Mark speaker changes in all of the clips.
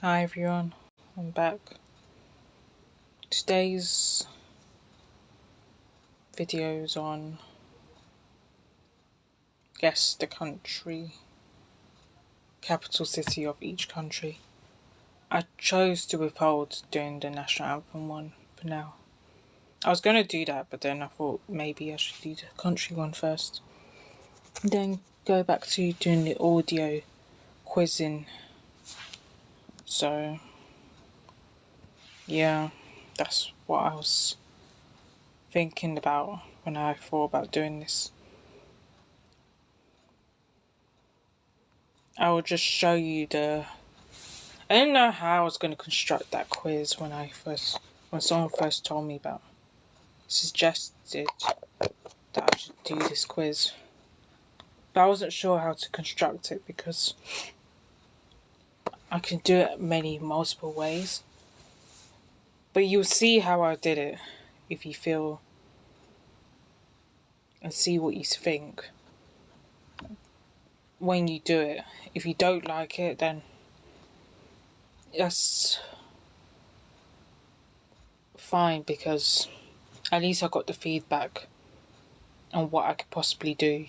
Speaker 1: Hi everyone, I'm back. Today's video is on guess the country, capital city of each country. I chose to withhold doing the national anthem one for now. I was going to do that, but then I thought maybe I should do the country one first. Then go back to doing the audio quizzing. So, yeah, that's what I was thinking about when I thought about doing this. I will just show you I didn't know how I was going to construct that quiz when someone first told me suggested that I should do this quiz. But I wasn't sure how to construct it because I can do it multiple ways. But you'll see how I did it if you feel and see what you think when you do it. If you don't like it, then that's fine because at least I got the feedback on what I could possibly do,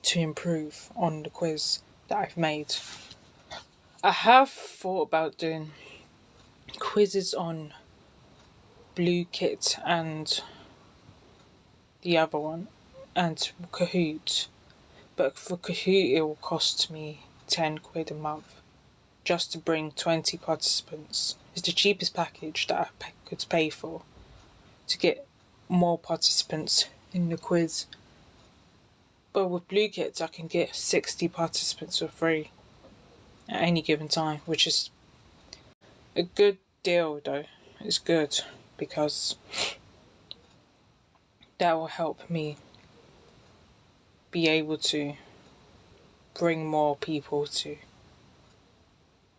Speaker 1: to improve on the quiz that I've made. I have thought about doing quizzes on BlueKit and the other one, and Kahoot. But for Kahoot, it will cost me £10 a month just to bring 20 participants. It's the cheapest package that I could pay for to get more participants in the quiz. But with BlueKit, I can get 60 participants for free at any given time, which is a good deal though. It's good because that will help me be able to bring more people to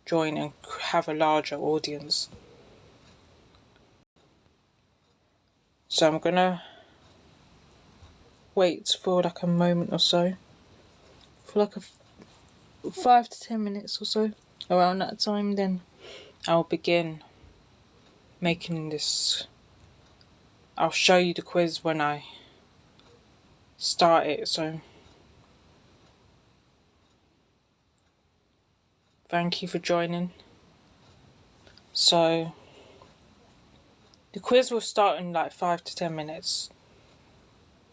Speaker 1: join and have a larger audience. So I'm gonna wait for like a moment or so, for like a 5 to 10 minutes or so. Around that time, then I'll begin making this. I'll show you the quiz when I start it. So thank you for joining. So the quiz will start in like 5 to 10 minutes.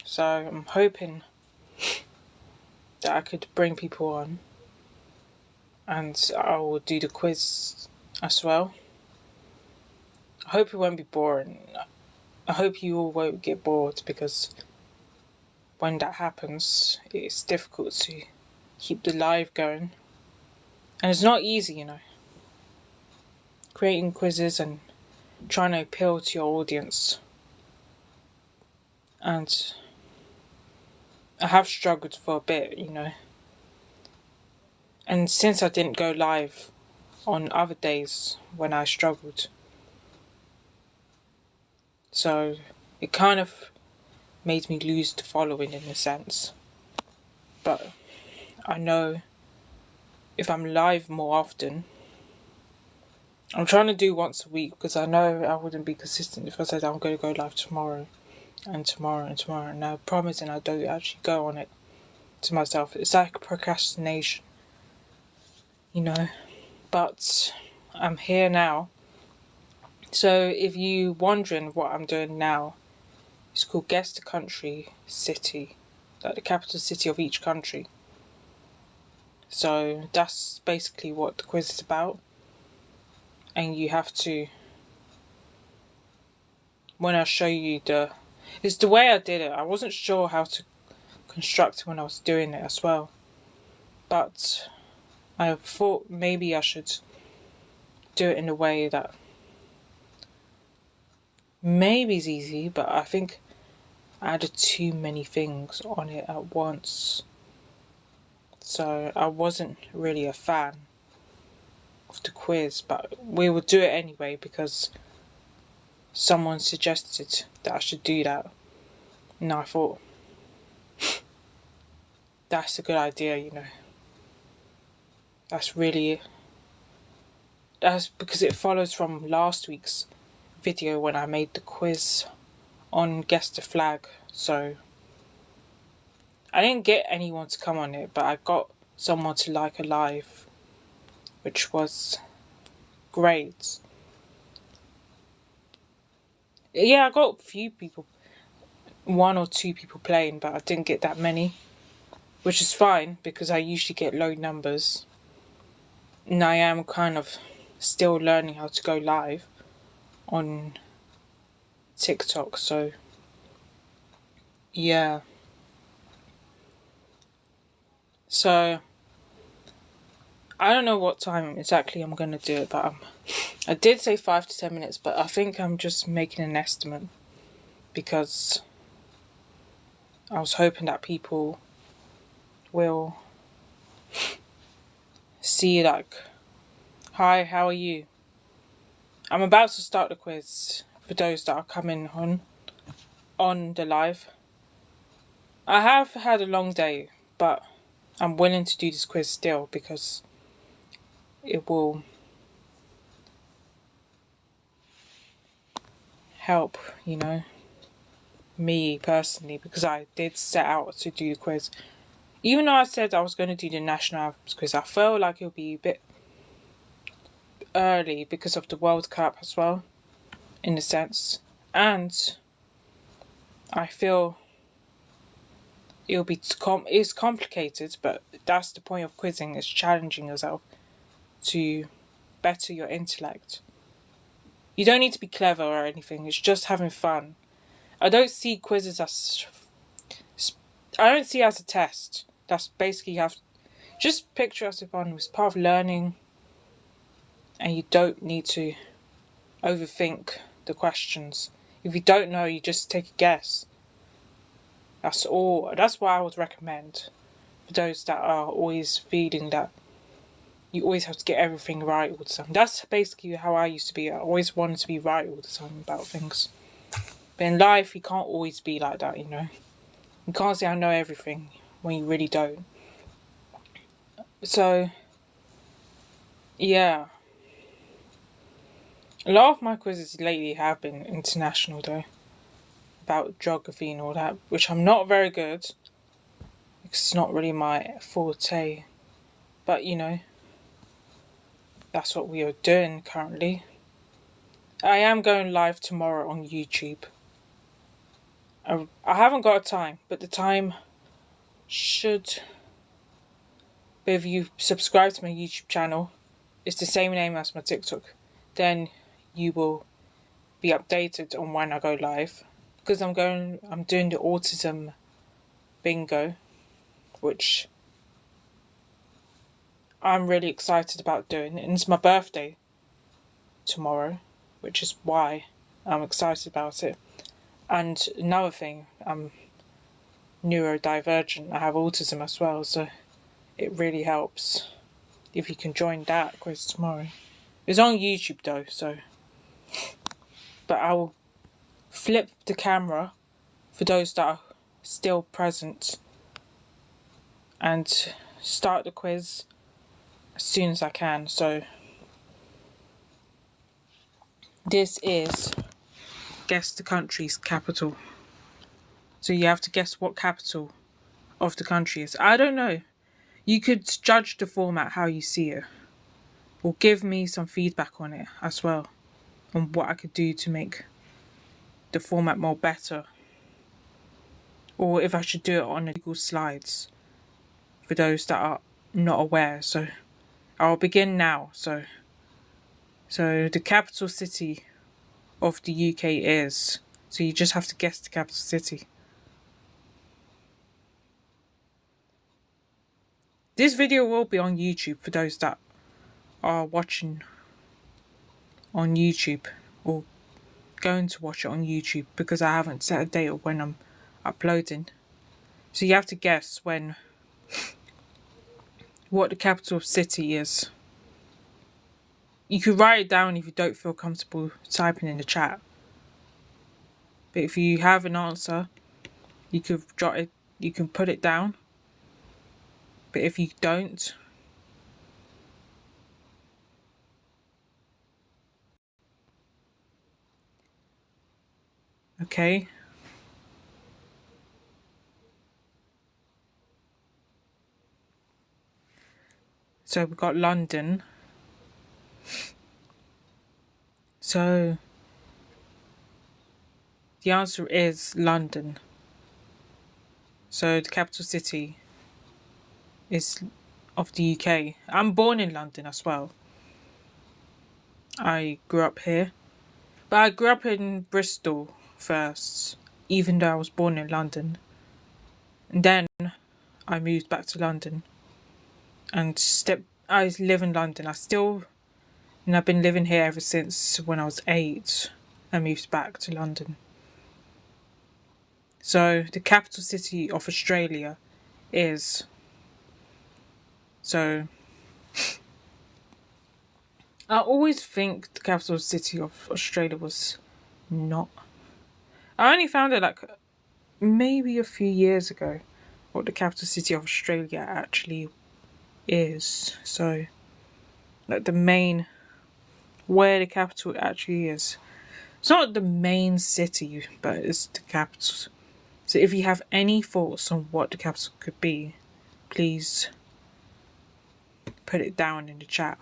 Speaker 1: So I'm hoping that I could bring people on and I will do the quiz as well. I hope it won't be boring. I hope you all won't get bored because when that happens, it's difficult to keep the live going. And it's not easy, creating quizzes and trying to appeal to your audience. And I have struggled for a bit, And since I didn't go live on other days when I struggled, so it kind of made me lose the following in a sense. But I know if I'm live more often, I'm trying to do once a week because I know I wouldn't be consistent if I said I'm going to go live tomorrow and tomorrow and tomorrow. And I promise and I don't actually go on it to myself. It's like procrastination, But I'm here now. So if you're wondering what I'm doing now, it's called Guess the Country City, like the capital city of each country. So that's basically what the quiz is about. And you have to, when I show you it's the way I did it. I wasn't sure how to construct it when I was doing it as well. But I thought maybe I should do it in a way that maybe is easy, but I think I added too many things on it at once. So I wasn't really a fan of the quiz, but we will do it anyway because someone suggested that I should do that. And I thought, that's a good idea, That's really that's because it follows from last week's video when I made the quiz on Guess the Flag. So I didn't get anyone to come on it, but I got someone to like a live, which was great. Yeah, I got a few people, 1 or 2 people playing, but I didn't get that many, which is fine because I usually get low numbers. And I am kind of still learning how to go live on TikTok, so yeah. So I don't know what time exactly I'm going to do it, but I did say 5 to 10 minutes, but I think I'm just making an estimate because I was hoping that people will see like, hi, how are you? I'm about to start the quiz for those that are coming on the live. I have had a long day, but I'm willing to do this quiz still because it will help, you know, me personally, because I did set out to do the quiz. Even though I said I was going to do the national anthems quiz, I felt like it would be a bit early because of the World Cup as well, in a sense. And I feel it'll be it's complicated, but that's the point of quizzing, is challenging yourself to better your intellect. You don't need to be clever or anything, it's just having fun. I don't see quizzes as a test. That's basically you have just picture as if fun was part of learning, and you don't need to overthink the questions. If you don't know, you just take a guess. That's all. That's what I would recommend for those that are always feeling that you always have to get everything right all the time. That's basically how I used to be. I always wanted to be right all the time about things. But in life, you can't always be like that, you know. You can't say I know everything when you really don't. So, yeah. A lot of my quizzes lately have been international though. About geography and all that, which I'm not very good. It's not really my forte. But, you know, that's what we are doing currently. I am going live tomorrow on YouTube. I haven't got a time, but the time should... But if you subscribe to my YouTube channel, it's the same name as my TikTok, then you will be updated on when I go live. Because I'm doing the autism bingo, which I'm really excited about doing. And it's my birthday tomorrow, which is why I'm excited about it. And another thing, I'm neurodivergent. I have autism as well, so it really helps if you can join that quiz tomorrow. It's on YouTube though, so... But I will flip the camera for those that are still present and start the quiz as soon as I can. So this is guess the country's capital. So you have to guess what capital of the country is. I don't know. You could judge the format how you see it, or give me some feedback on it as well, on what I could do to make the format more better, or if I should do it on the Google Slides for those that are not aware. So I'll begin now. So the capital city of the UK is, so you just have to guess the capital city. This video will be on YouTube for those that are watching on YouTube or going to watch it on YouTube, because I haven't set a date of when I'm uploading. So you have to guess what the capital city is. You could write it down if you don't feel comfortable typing in the chat. But if you have an answer, you could jot it, you can put it down. But if you don't, Okay. So we've got London. So the answer is London. So the capital city is of the UK. I'm born in London as well. I grew up here. But I grew up in Bristol first, even though I was born in London. And then I moved back to London and I live in London. And I've been living here ever since when I was 8. I moved back to London. So the capital city of Australia is, so I always think the capital city of Australia was not. I only found it like maybe a few years ago what the capital city of Australia actually is. So like the main, where the capital actually is. It's not the main city, but it's the capital. So if you have any thoughts on what the capital could be, please put it down in the chat.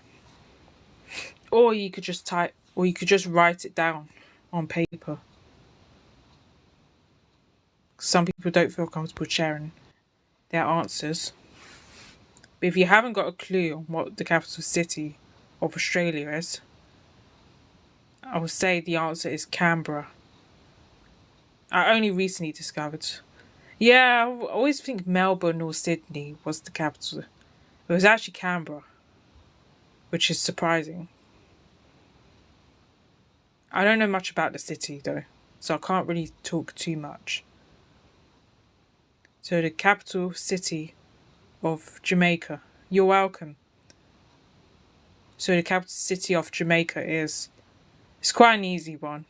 Speaker 1: Or you could just write it down on paper. Some people don't feel comfortable sharing their answers. But if you haven't got a clue on what the capital city of Australia is, I would say the answer is Canberra. I only recently discovered. Yeah, I always think Melbourne or Sydney was the capital. It was actually Canberra, which is surprising. I don't know much about the city though, so I can't really talk too much. So the capital city of Jamaica. You're welcome. So the capital city of Jamaica is... It's quite an easy one.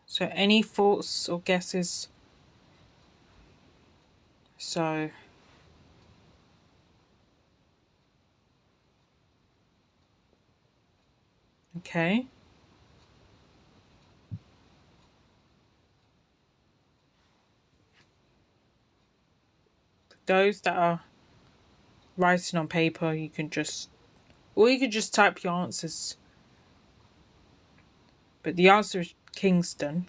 Speaker 1: So any thoughts or guesses? So... Okay. Those that are writing on paper, you can just... Or you could just type your answers. But the answer is Kingston.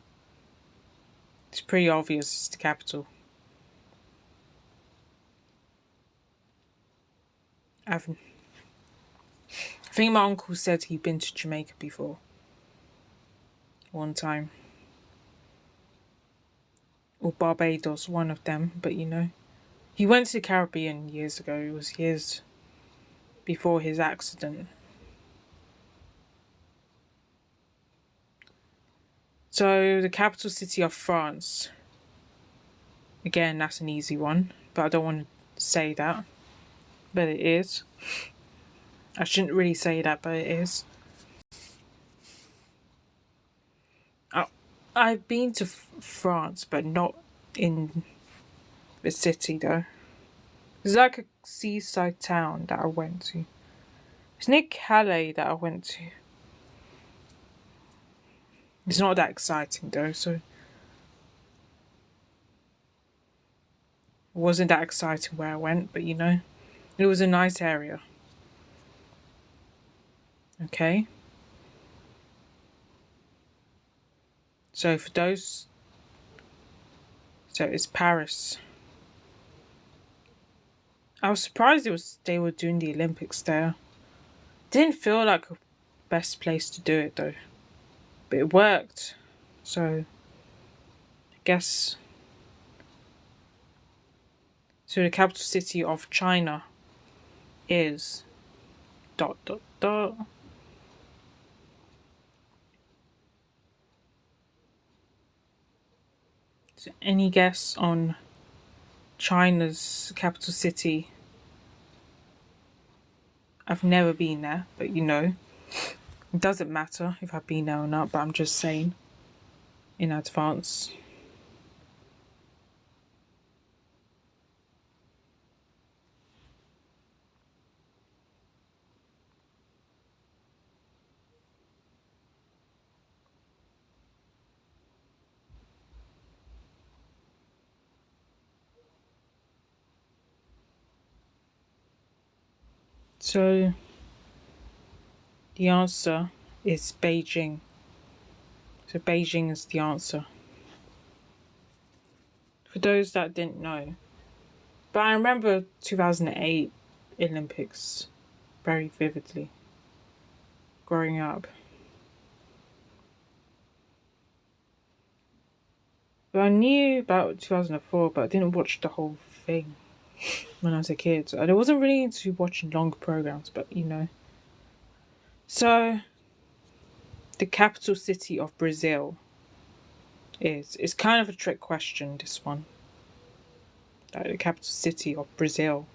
Speaker 1: It's pretty obvious it's the capital. I think my uncle said he'd been to Jamaica before. One time. Or Barbados, one of them, but you know. He went to the Caribbean years ago. It was years before his accident. So, the capital city of France. Again, that's an easy one, but I don't want to say that. But it is. I shouldn't really say that, but it is. I've been to France, but not in the city though. It's like a seaside town that I went to. It's near Calais that I went to. It's not that exciting though, so it wasn't that exciting where I went, but you know, it was a nice area. Okay. So for those, so it's Paris. I was surprised they were doing the Olympics there. Didn't feel like a best place to do it though, but it worked. So I guess. So the capital city of China is ... dot dot dot. So any guess on China's capital city? I've never been there, but you know, it doesn't matter if I've been there or not, but I'm just saying in advance. So the answer is Beijing. So Beijing is the answer. For those that didn't know. But I remember 2008 Olympics very vividly growing up. But I knew about 2004, but I didn't watch the whole thing when I was a kid. And I wasn't really into watching longer programs, but you know. So, the capital city of Brazil is. It's kind of a trick question, this one. Like the capital city of Brazil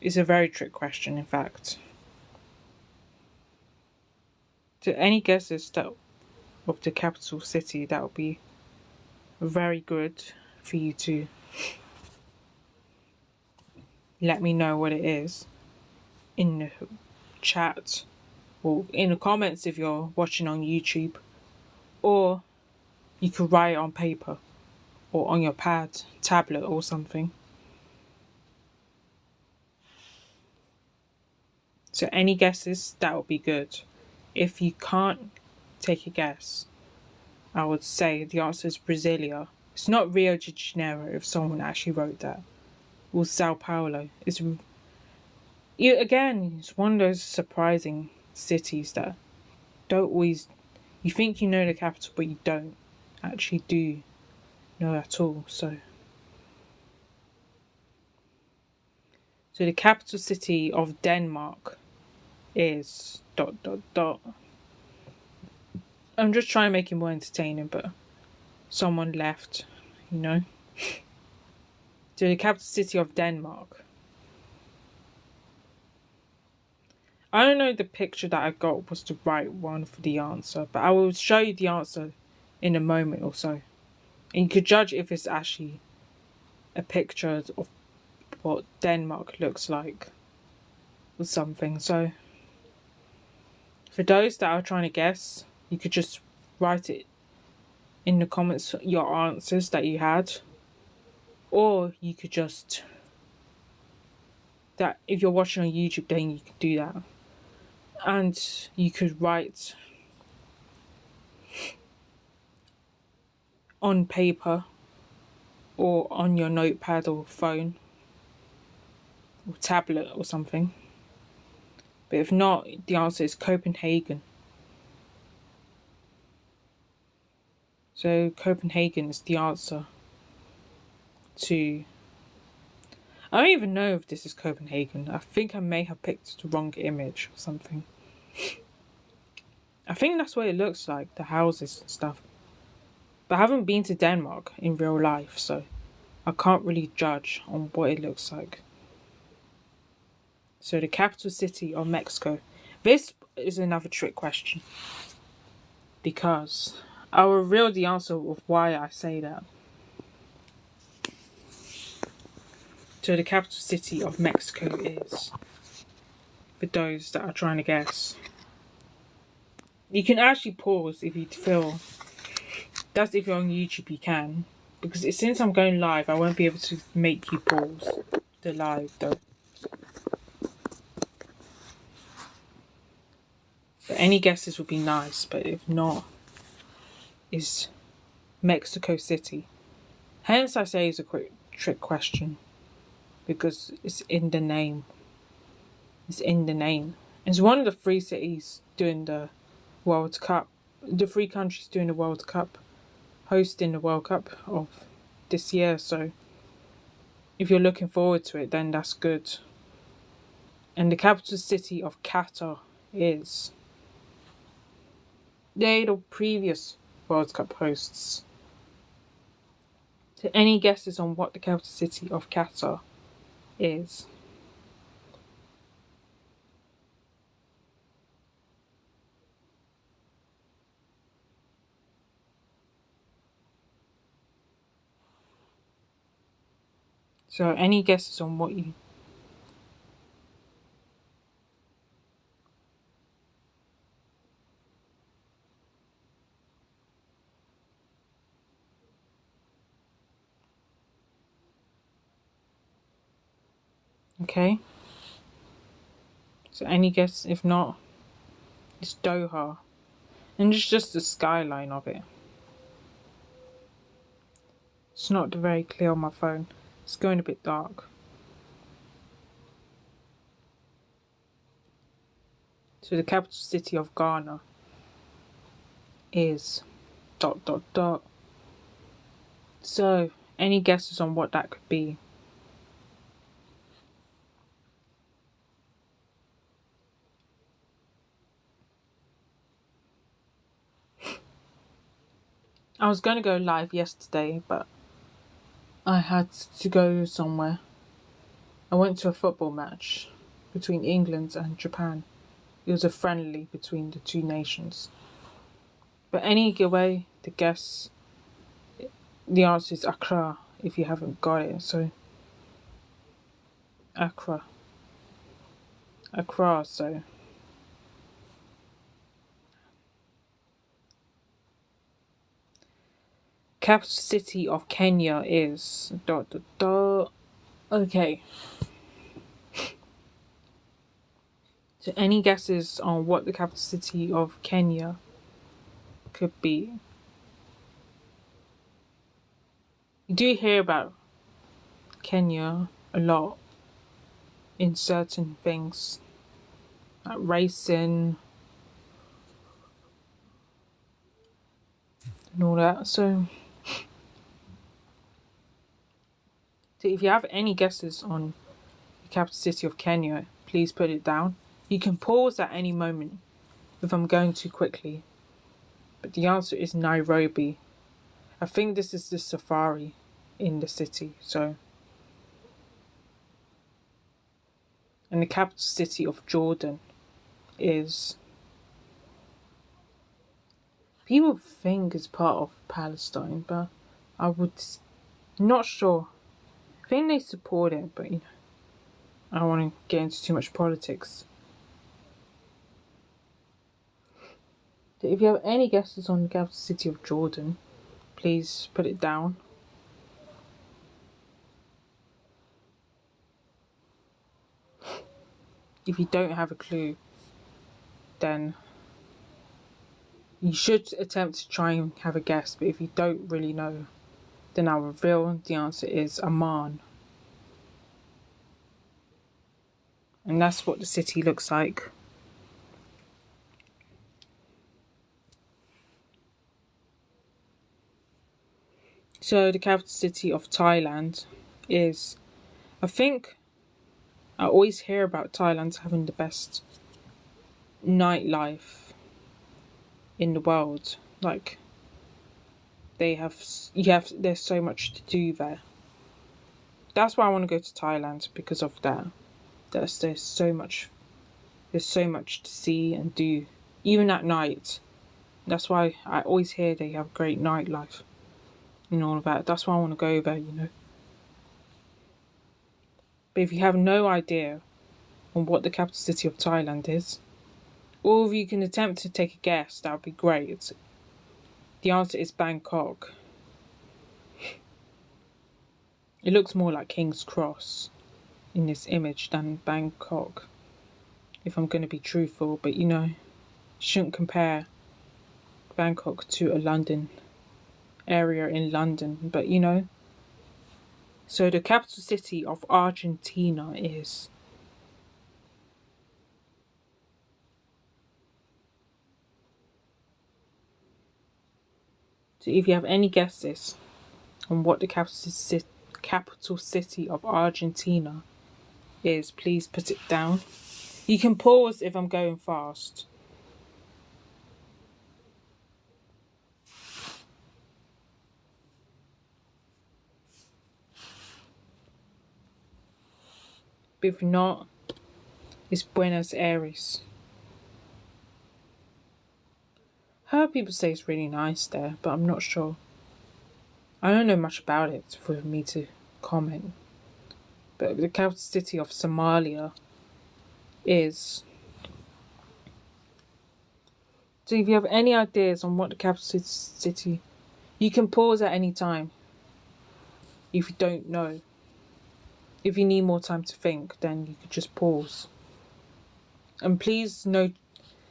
Speaker 1: is a very trick question, in fact. So, any guesses that of the capital city, that would be very good for you to let me know what it is in the chat or in the comments if you're watching on YouTube, or you could write it on paper or on your pad, tablet or something. So any guesses, that would be good. If you can't take a guess, I would say the answer is Brasilia. It's not Rio de Janeiro if someone actually wrote that. Or Sao Paulo. It's again, it's one of those surprising cities that don't always, you think you know the capital but you don't actually do know at all. So the capital city of Denmark is ... I'm just trying to make it more entertaining, but someone left, you know. So the capital city of Denmark. I don't know if the picture that I got was the right one for the answer, but I will show you the answer in a moment or so. And you could judge if it's actually a picture of what Denmark looks like or something. So for those that are trying to guess, you could just write it in the comments your answers that you had, or you could just, that if you're watching on YouTube, then you could do that, and you could write on paper or on your notepad or phone or tablet or something. But if not, the answer is Copenhagen. So Copenhagen is the answer to... I don't even know if this is Copenhagen. I think I may have picked the wrong image or something. I think that's what it looks like, the houses and stuff. But I haven't been to Denmark in real life, so I can't really judge on what it looks like. So the capital city of Mexico. This is another trick question, because I will reveal the answer of why I say that. So the capital city of Mexico is, for those that are trying to guess. You can actually pause if you feel. That's if you're on YouTube, you can. Because since I'm going live, I won't be able to make you pause the live though. But any guesses would be nice, but if not, is Mexico City. Hence I say it's a quick trick question, because it's in the name. It's in the name. It's one of the three cities doing the World Cup. The three countries doing the World Cup, hosting the World Cup of this year. So if you're looking forward to it, then that's good. And the capital city of Qatar is... they're the previous World Cup hosts. So any guesses on what the capital city of Qatar is? So any guesses on what you... Okay. So any guess? If not, it's Doha. And it's just the skyline of it. It's not very clear on my phone. It's going a bit dark. So the capital city of Ghana is ... So, any guesses on what that could be? I was going to go live yesterday, but I had to go somewhere. I went to a football match between England and Japan. It was a friendly between the two nations. But anyway, the guess, the answer is Accra, if you haven't got it. So, Accra, so... Capital city of Kenya is ... Okay. So any guesses on what the capital city of Kenya could be? You do hear about Kenya a lot in certain things, like racing and all that. So if you have any guesses on the capital city of Kenya, please put it down. You can pause at any moment if I'm going too quickly. But the answer is Nairobi. I think this is the safari in the city. So, and the capital city of Jordan is... People think it's part of Palestine, but I would... Not sure. I think they support it, but you know, I don't want to get into too much politics. So if you have any guesses on the capital city of Jordan, please put it down. If you don't have a clue, then you should attempt to try and have a guess. But if you don't really know, then I'll reveal the answer is Amman. And that's what the city looks like. So the capital city of Thailand is... I think I always hear about Thailand having the best nightlife in the world. Like, there's so much to do there. That's why I want to go to Thailand, because of that. There's so much to see and do, even at night. That's why I always hear they have great nightlife and all of that. That's why I want to go there, you know. But if you have no idea on what the capital city of Thailand is, or if you can attempt to take a guess, that would be great. The answer is Bangkok. It looks more like King's Cross in this image than Bangkok, if I'm going to be truthful. But you know, shouldn't compare Bangkok to a London area in London, but you know. So the capital city of Argentina is... So if you have any guesses on what the capital city of Argentina is, please put it down. You can pause if I'm going fast. But if not, it's Buenos Aires. I heard people say it's really nice there, but I'm not sure. I don't know much about it for me to comment. But the capital city of Somalia is... So if you have any ideas on what the capital city... You can pause at any time if you don't know. If you need more time to think, then you could just pause. And please note,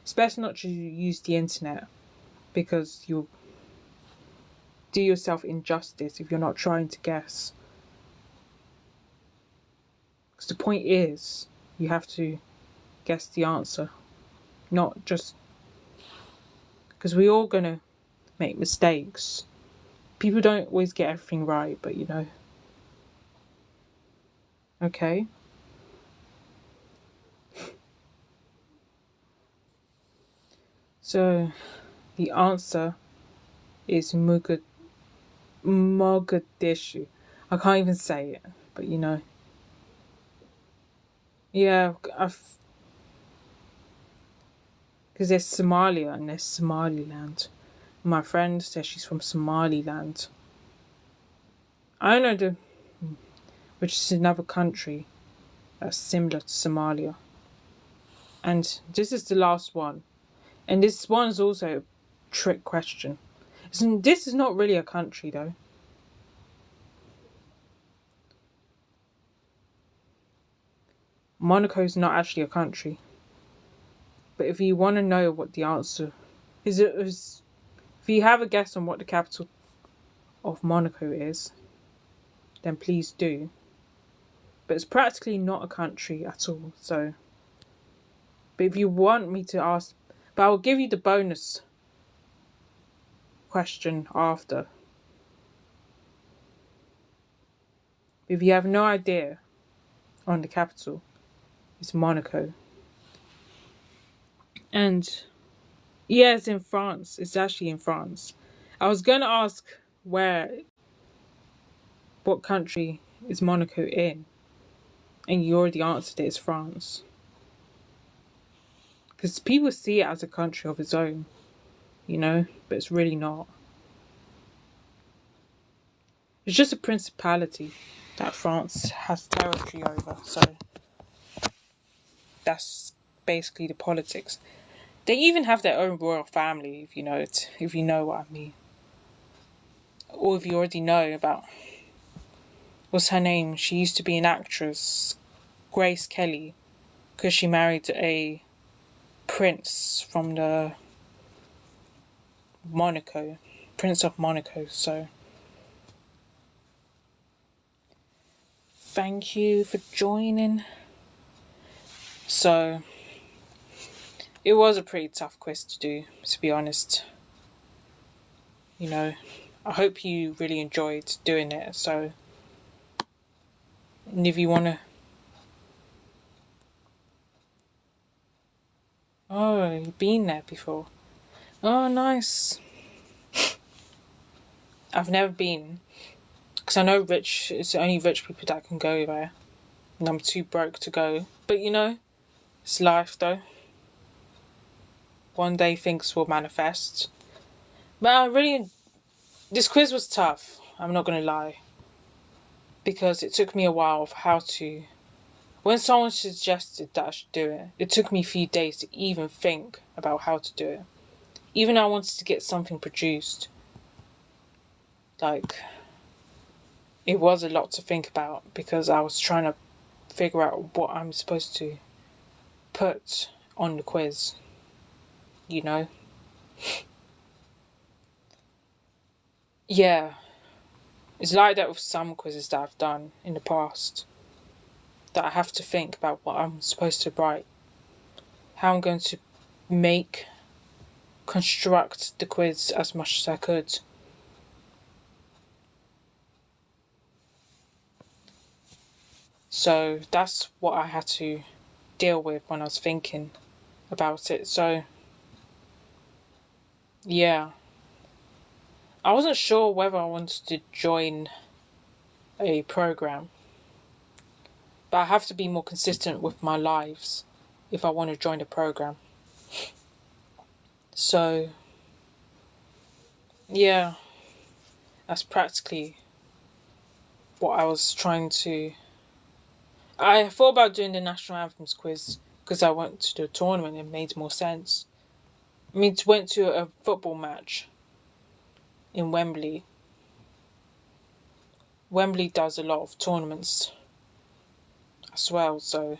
Speaker 1: it's best not to use the internet because you'll do yourself injustice if you're not trying to guess. Because the point is, you have to guess the answer, not just because we're all gonna make mistakes. People don't always get everything right, but okay. So the answer is Mogadishu. I can't even say it, but yeah, because there's Somalia and there's Somaliland. My friend says she's from Somaliland. I know which is another country that's similar to Somalia. And this is the last one. And this one is also a trick question. This is not really a country though. Monaco is not actually a country. But if you want to know what the answer is, if you have a guess on what the capital of Monaco is, then please do. But it's practically not a country at all. So, but if you want me to ask, but I will give you the bonus question after. If you have no idea on the capital, it's Monaco. And yeah, it's in France. It's actually in France. I was going to ask what country is Monaco in? And you already answered it, it's France. Because people see it as a country of its own, but it's really not. It's just a principality that France has territory over, so that's basically the politics. They even have their own royal family, if you know what I mean. Or if you already know about, what's her name? She used to be an actress, Grace Kelly, because she married a prince from the Prince of Monaco, so thank you for joining. So it was a pretty tough quiz to do, to be honest. I hope you really enjoyed doing it. So, and if you want to... Oh, you've been there before. Oh, nice. I've never been. Because I know it's only rich people that can go there. And I'm too broke to go. But it's life though. One day things will manifest. But this quiz was tough. I'm not going to lie. Because it took me a while of how to... When someone suggested that I should do it, it took me a few days to even think about how to do it. Even I wanted to get something produced. It was a lot to think about because I was trying to figure out what I'm supposed to put on the quiz. Yeah. It's like that with some quizzes that I've done in the past. That I have to think about what I'm supposed to write. How I'm going to construct the quiz as much as I could. So that's what I had to deal with when I was thinking about it. So, yeah. I wasn't sure whether I wanted to join a program. But I have to be more consistent with my lives if I want to join a program. So, yeah. That's practically what I was trying to... I thought about doing the National Anthems quiz because I went to the tournament and it made more sense. Went to a football match in Wembley. Wembley does a lot of tournaments as well, so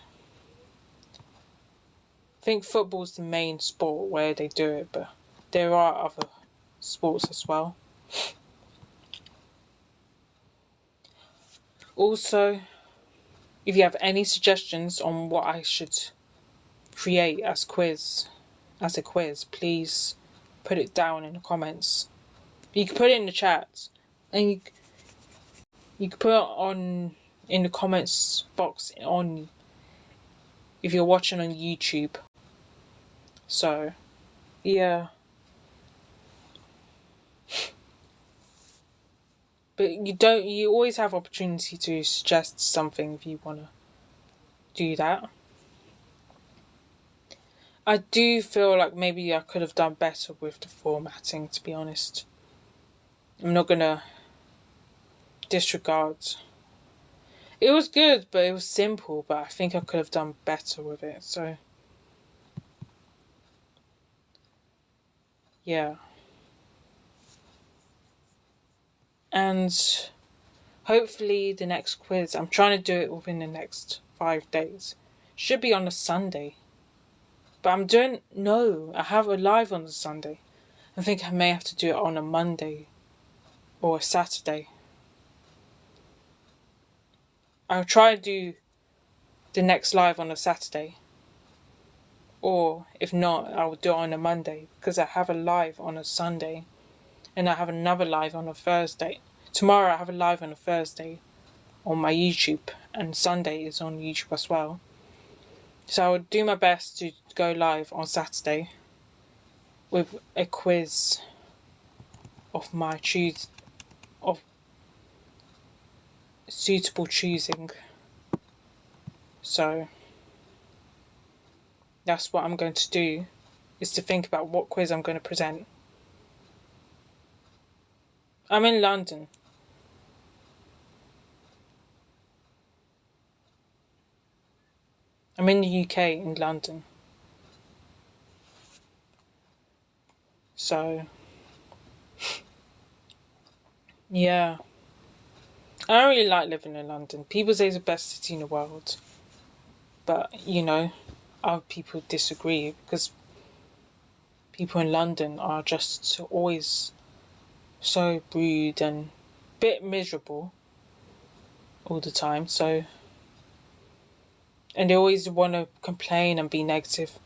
Speaker 1: I think football's the main sport where they do it, but there are other sports as well. Also, if you have any suggestions on what I should create as a quiz, please put it down in the comments. You can put it in the chat, and you can put it on in the comments box on if you're watching on YouTube. So, yeah. But you always have opportunity to suggest something if you want to do that. I do feel like maybe I could have done better with the formatting, to be honest. I'm not gonna disregard. It was good, but it was simple, but I think I could have done better with it, so. Yeah. And hopefully the next quiz, I'm trying to do it within the next 5 days. Should be on a Sunday. But I have a live on a Sunday. I think I may have to do it on a Monday or a Saturday. I'll try to do the next live on a Saturday. Or if not, I'll do it on a Monday, because I have a live on a Sunday. And I have another live on a Thursday. Tomorrow I have a live on a Thursday on my YouTube, and Sunday is on YouTube as well. So I will do my best to go live on Saturday with a quiz of my of suitable choosing. So that's what I'm going to do, is to think about what quiz I'm going to present. I'm in London. I'm in the UK, in London. So, yeah. I don't really like living in London. People say it's the best city in the world. But, other people disagree, because people in London are just always so rude and a bit miserable all the time. So, and they always want to complain and be negative.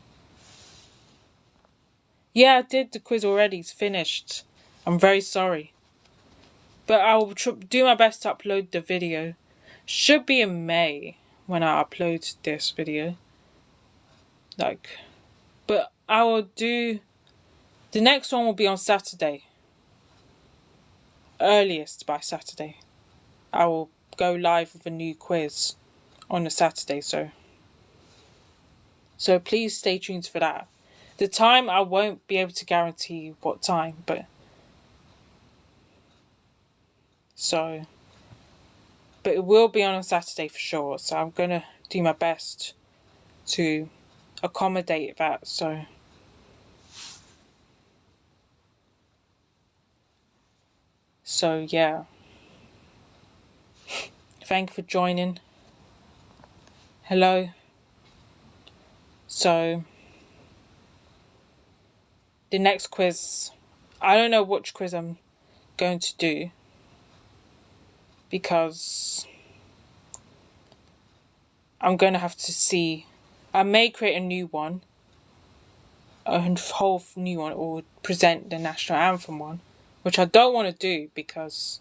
Speaker 1: Yeah, I did the quiz already. It's finished. I'm very sorry. But I will do my best to upload the video. Should be in May when I upload this video. But I will do... The next one will be on Saturday. Earliest by Saturday. I will go live with a new quiz on a Saturday, so please stay tuned for that. The time, I won't be able to guarantee what time, but it will be on a Saturday for sure, so I'm going to do my best to accommodate that, so yeah. Thank you for joining. Hello. So, the next quiz, I don't know which quiz I'm going to do, because I'm going to have to see. I may create a new one, a whole new one, or present the national anthem one, which I don't want to do because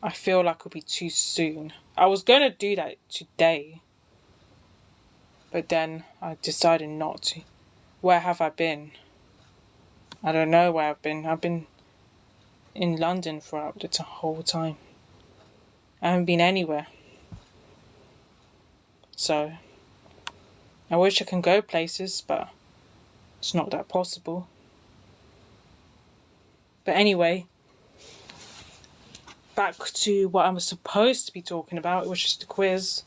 Speaker 1: I feel like it'll be too soon. I was going to do that today, but then I decided not to. Where have I been? I don't know where I've been. I've been in London throughout the whole time. I haven't been anywhere. So, I wish I can go places, but it's not that possible. But anyway, back to what I was supposed to be talking about, which is the quiz.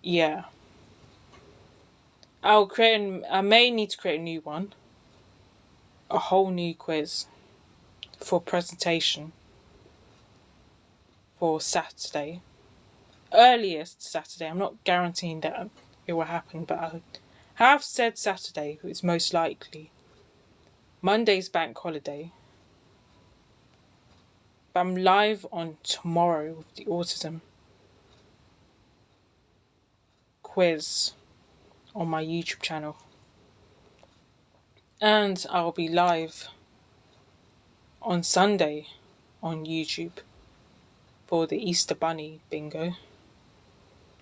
Speaker 1: Yeah. I may need to create a new one. A whole new quiz for presentation for Saturday. earliest Saturday. I'm not guaranteeing that it will happen, but I have said Saturday is most likely. Monday's bank holiday. But I'm live on tomorrow with the autism quiz on my YouTube channel. And I'll be live on Sunday on YouTube for the Easter Bunny bingo.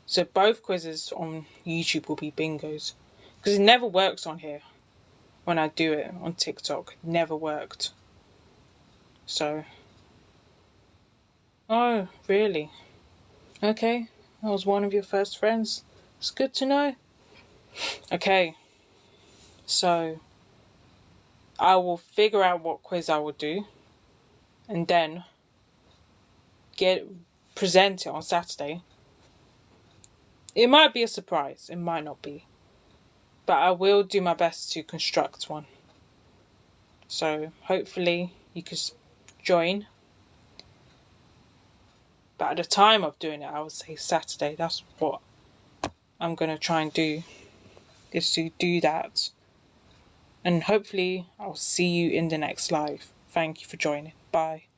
Speaker 1: So both quizzes on YouTube will be bingos. Because it never works on here. When I do it on TikTok, it never worked. So... Oh, really? Okay, I was one of your first friends. It's good to know. Okay, so I will figure out what quiz I will do and then present it on Saturday. It might be a surprise, it might not be. But I will do my best to construct one. So hopefully you can join. But at the time of doing it, I would say Saturday. That's what I'm going to try and do, is to do that. And hopefully I'll see you in the next live. Thank you for joining. Bye.